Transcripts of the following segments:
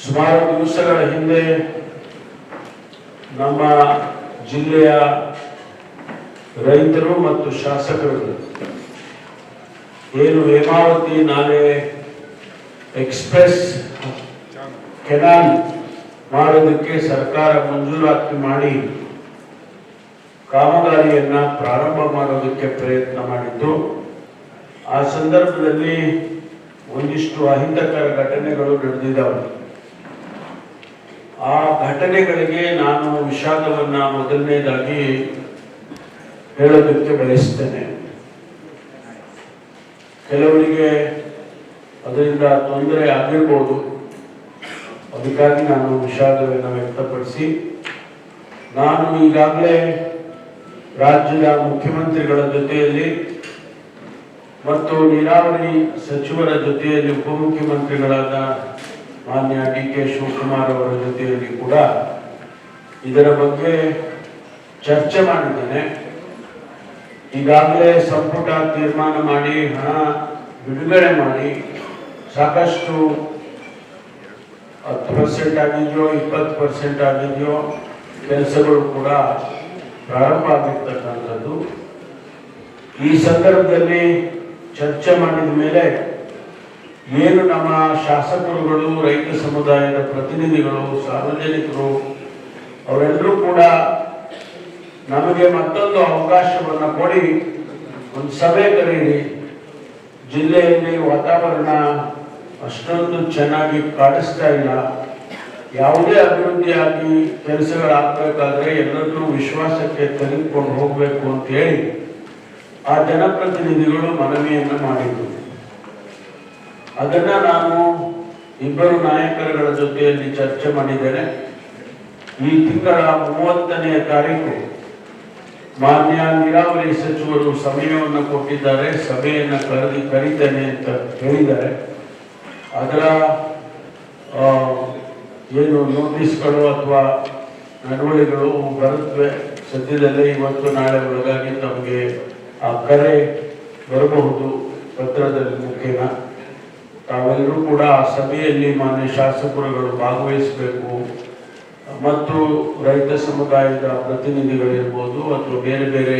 ಸುಮಾರು ದಿವಸಗಳ ಹಿಂದೆ ನಮ್ಮ ಜಿಲ್ಲೆಯ ರೈತರು ಮತ್ತು ಶಾಸಕರು ಏನು ಹೇಮಾವತಿ ನಾಲೆ ಎಕ್ಸ್ಪ್ರೆಸ್ ಕೆನಾಲ್ ಮಾಡೋದಕ್ಕೆ ಸರ್ಕಾರ ಮಂಜೂರಾತಿ ಮಾಡಿ ಕಾಮಗಾರಿಯನ್ನ ಪ್ರಾರಂಭ ಮಾಡೋದಕ್ಕೆ ಪ್ರಯತ್ನ ಮಾಡಿದ್ದು, ಆ ಸಂದರ್ಭದಲ್ಲಿ ಒಂದಿಷ್ಟು ಅಹಿತಕರ ಘಟನೆಗಳು ನಡೆದಿದ್ದಾವೆ. ಆ ಘಟನೆಗಳಿಗೆ ನಾನು ವಿಷಾದವನ್ನ ಮೊದಲನೇದಾಗಿ ಹೇಳೋದಕ್ಕೆ ಬಯಸ್ತೇನೆ. ಕೆಲವರಿಗೆ ಅದರಿಂದ ತೊಂದರೆ ಆಗಿರ್ಬೋದು, ಅದಕ್ಕಾಗಿ ನಾನು ವಿಷಾದವನ್ನು ವ್ಯಕ್ತಪಡಿಸಿ, ನಾನು ಈಗಾಗಲೇ ರಾಜ್ಯದ ಮುಖ್ಯಮಂತ್ರಿಗಳ ಜೊತೆಯಲ್ಲಿ ಮತ್ತು ನೀರಾವರಿ ಸಚಿವರ ಜೊತೆಯಲ್ಲಿ ಉಪಮುಖ್ಯಮಂತ್ರಿಗಳಾದ ಮಾನ್ಯ ಡಿ.ಕೆ. ಶಿವಕುಮಾರ್ ಅವರ ಜೊತೆಯಲ್ಲಿ ಕೂಡ ಇದರ ಬಗ್ಗೆ ಚರ್ಚೆ ಮಾಡಿದ್ದೇನೆ. ಈಗಾಗಲೇ ಸಂಪುಟ ತೀರ್ಮಾನ ಮಾಡಿ ಹಣ ಬಿಡುಗಡೆ ಮಾಡಿ ಸಾಕಷ್ಟು 10% ಆಗಿದೆಯೋ 20% ಆಗಿದೆಯೋ ಕೆಲಸಗಳು ಕೂಡ ಪ್ರಾರಂಭ ಆಗಿರ್ತಕ್ಕಂಥದ್ದು. ಈ ಸಂದರ್ಭದಲ್ಲಿ ಚರ್ಚೆ ಮಾಡಿದ ಮೇಲೆ ಏನು ನಮ್ಮ ಶಾಸಕರುಗಳು, ರೈತ ಸಮುದಾಯದ ಪ್ರತಿನಿಧಿಗಳು, ಸಾರ್ವಜನಿಕರು ಅವರೆಲ್ಲರೂ ಕೂಡ ನಮಗೆ ಮತ್ತೊಂದು ಅವಕಾಶವನ್ನು ಕೊಡಿ, ಒಂದು ಸಭೆ ಕರೆಯಿರಿ, ಜಿಲ್ಲೆಯಲ್ಲಿ ವಾತಾವರಣ ಅಷ್ಟೊಂದು ಚೆನ್ನಾಗಿ ಕಾಣಿಸ್ತಾ ಇಲ್ಲ, ಯಾವುದೇ ಅಭಿವೃದ್ಧಿಯಾಗಿ ಕೆಲಸಗಳಾಗಬೇಕಾದ್ರೆ ಎಲ್ಲರನ್ನೂ ವಿಶ್ವಾಸಕ್ಕೆ ತೆಗೆದುಕೊಂಡು ಹೋಗಬೇಕು ಅಂತ ಹೇಳಿ ಆ ಜನಪ್ರತಿನಿಧಿಗಳು ಮನವಿಯನ್ನು ಮಾಡಿದರು. ಅದನ್ನ ನಾನು ಇಬ್ಬರು ನಾಯಕರುಗಳ ಜೊತೆಯಲ್ಲಿ ಚರ್ಚೆ ಮಾಡಿದ್ದೇನೆ. ಈ ತಿಂಗಳ 30ನೇ ತಾರೀಕು ಮಾನ್ಯ ನೀರಾವರಿ ಸಚಿವರು ಸಮಯವನ್ನು ಕೊಟ್ಟಿದ್ದಾರೆ, ಸಭೆಯನ್ನು ಕರೀತೇನೆ ಅಂತ ಹೇಳಿದ್ದಾರೆ. ಅದರ ಏನು ನೋಟಿಸ್ಗಳು ಅಥವಾ ನಡವಳಿಕೆಗಳು ಬರುತ್ತವೆ. ಸದ್ಯದಲ್ಲೇ ಇವತ್ತು ನಾಳೆ ಒಳಗಾಗಿ ತಮಗೆ ಆ ಕರೆ ಬರಬಹುದು ಪತ್ರದಲ್ಲಿ ಮುಖೇನ. ತಾವೆಲ್ಲರೂ ಕೂಡ ಆ ಸಭೆಯಲ್ಲಿ ಮಾನ್ಯ ಶಾಸಕರುಗಳು ಭಾಗವಹಿಸಬೇಕು ಮತ್ತು ರೈತ ಸಮುದಾಯದ ಪ್ರತಿನಿಧಿಗಳಿರ್ಬೋದು ಅಥವಾ ಬೇರೆ ಬೇರೆ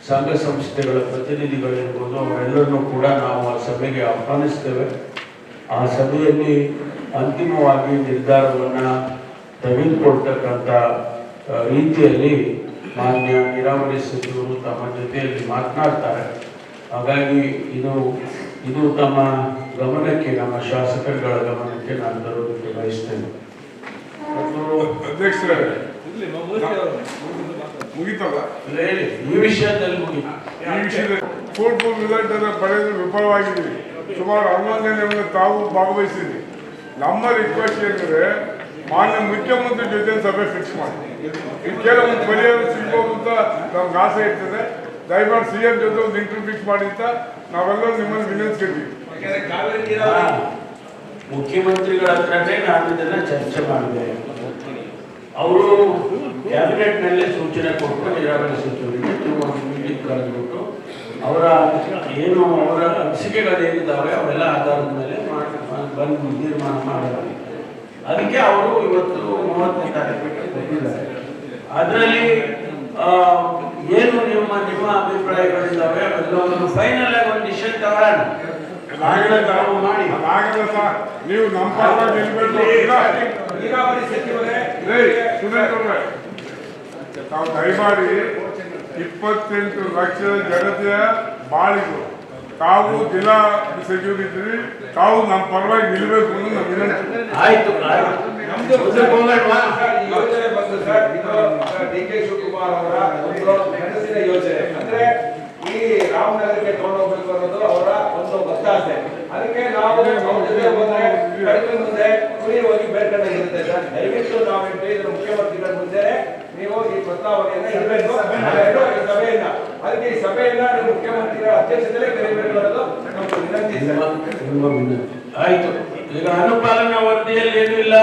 ಸಂಘ ಸಂಸ್ಥೆಗಳ ಪ್ರತಿನಿಧಿಗಳಿರ್ಬೋದು, ಅವರೆಲ್ಲರನ್ನೂ ಕೂಡ ನಾವು ಆ ಸಭೆಗೆ ಆಹ್ವಾನಿಸ್ತೇವೆ. ಆ ಸಭೆಯಲ್ಲಿ ಅಂತಿಮವಾಗಿ ನಿರ್ಧಾರವನ್ನು ತೆಗೆದುಕೊಳ್ತಕ್ಕಂಥ ರೀತಿಯಲ್ಲಿ ಮಾನ್ಯ ನೀರಾವರಿ ಸಚಿವರು ತಮ್ಮ ಜೊತೆಯಲ್ಲಿ ಮಾತನಾಡ್ತಾರೆ. ಹಾಗಾಗಿ ಇದು ತಮ್ಮ ಗಮನಕ್ಕೆ, ನಮ್ಮ ಶಾಸಕರುಗಳ ಗಮನಕ್ಕೆ ನಾನು ತರೋದಕ್ಕೆ ಬಯಸ್ತೇನೆ. ಈ ವಿಷಯದಲ್ಲಿ ಪಡೆದು ವಿಫಲವಾಗಿದ್ದೀವಿ. ಸುಮಾರು 11 ದಿನಗಳಿಂದ ತಾವು ಭಾಗವಹಿಸಿದ್ವಿ. ನಮ್ಮ ರಿಕ್ವೆಸ್ಟ್ ಏನಂದ್ರೆ ಮಾನ್ಯ ಮುಖ್ಯಮಂತ್ರಿ ಜೊತೆ ಸಭೆ ಫಿಕ್ಸ್ ಮಾಡಿ, ಇದಕ್ಕೆಲ್ಲ ಒಂದು ಪರಿಹಾರ ಸಿಗ್ಬೋದು ಅಂತ ನಮ್ಗೆ ಆಸೆ ಇರ್ತದೆ. ದಯಮಾಡಿ CM ಜೊತೆ ಒಂದು ಇಂಟರ್ವ್ಯೂ ಫಿಕ್ಸ್ ಮಾಡಿ ಅಂತ ನಾವೆಲ್ಲರೂ ನಿಮ್ಮನ್ನು ವಿನಂತಿಸ್ತೀವಿ. ಮುಖ್ಯಮಂತ್ರಿಗಳ ಹತ್ರನೇ ನಾನು ಇದನ್ನ ಚರ್ಚೆ ಮಾಡಿದೆ. ಅವರು ಕ್ಯಾಬಿನೆಟ್ ನಲ್ಲಿ ಸೂಚನೆ ಕೊಟ್ಟು ನೀರಾವರಿ ಸಚಿವರಿಗೆ ಮೀಟಿಂಗ್ ಕರೆದ್ಬಿಟ್ಟು ಅವರ ಅನಿಸಿಕೆಗಳೇನಿದ್ದಾವೆ ಅವೆಲ್ಲ ಆಧಾರದ ಮೇಲೆ ಬಂದು ತೀರ್ಮಾನ ಮಾಡಲಾಗಿದೆ. ಅದಕ್ಕೆ ಅವರು ಇವತ್ತು 30ನೇ ತಾರೀಕು ಕೊಟ್ಟಿದ್ದಾರೆ. ಅದರಲ್ಲಿ ಏನು ನಿಮ್ಮ ಅಭಿಪ್ರಾಯಗಳಿದ್ದಾವೆ ಅವೆಲ್ಲವನ್ನು ಫೈನಲ್ ಆಗಿ ಒಂದು ಡಿಸಿಷನ್ ತಗೊಳ್ಳೋಣ. ಮಾಡಿ ನೀವು ನಮ್ಮ ಪರವಾಗಿ ನೀರಾವರಿ ಸಚಿವರೇ, ತಾವು ದಯಮಾಡಿ 28 ಲಕ್ಷದ ಜನತೆಯ ಬಾಳಿಗಳು ತಾವು ಜಿಲ್ಲಾ ಸಚಿವರಿದ್ದೀರಿ, ತಾವು ನಮ್ಮ ಪರವಾಗಿ ನಿಲ್ಲಬೇಕು ಅನ್ನೋದು ನಮ್ಮ ವಿನಂತಿ. ಆಯ್ತು. ಯೋಜನೆ ಬಂದು ಸರ್, ಡಿ.ಕೆ. ಶಿವಕುಮಾರ್ ಅವರ ಒಂದು ಕನಸಿನ ಯೋಜನೆ ಅಂದ್ರೆ ಈ ರಾಮನಗರಕ್ಕೆ ತಗೊಂಡೋಗ್ಬೇಕು ಅನ್ನೋದು ಅವರ ಒಂದು ಒತ್ತಾಸೆ. ಅದಕ್ಕೆ ನಾವು ಮುಂದೆ ಕುರಿ ಹೋಗಿ ಬೇಡ್ಕೊಂಡಾಗಿರುತ್ತೆ ಸರ್. ದಯವಿಟ್ಟು ನಾವು ಹೇಳಿದ್ರೆ ಮುಖ್ಯಮಂತ್ರಿಗಳ ಮುಂದೆ ನೀವು ಈ ಪ್ರಸ್ತಾವನೆಯನ್ನ ಇಡಬೇಕು ಸಭೆಯನ್ನ. ಅದಕ್ಕೆ ಈ ಸಭೆಯನ್ನ ಮುಖ್ಯಮಂತ್ರಿಗಳ ಅಧ್ಯಕ್ಷತೆಯಲ್ಲೇ ಕರೀಬೇಕು ಅನ್ನೋದು ನಮ್ಮ ವಿನಂತಿ. ಆಯ್ತು. ಈಗ ಅನುಪಾಲನಾ ವರದಿಯಲ್ಲಿ ಏನೂ ಇಲ್ಲ.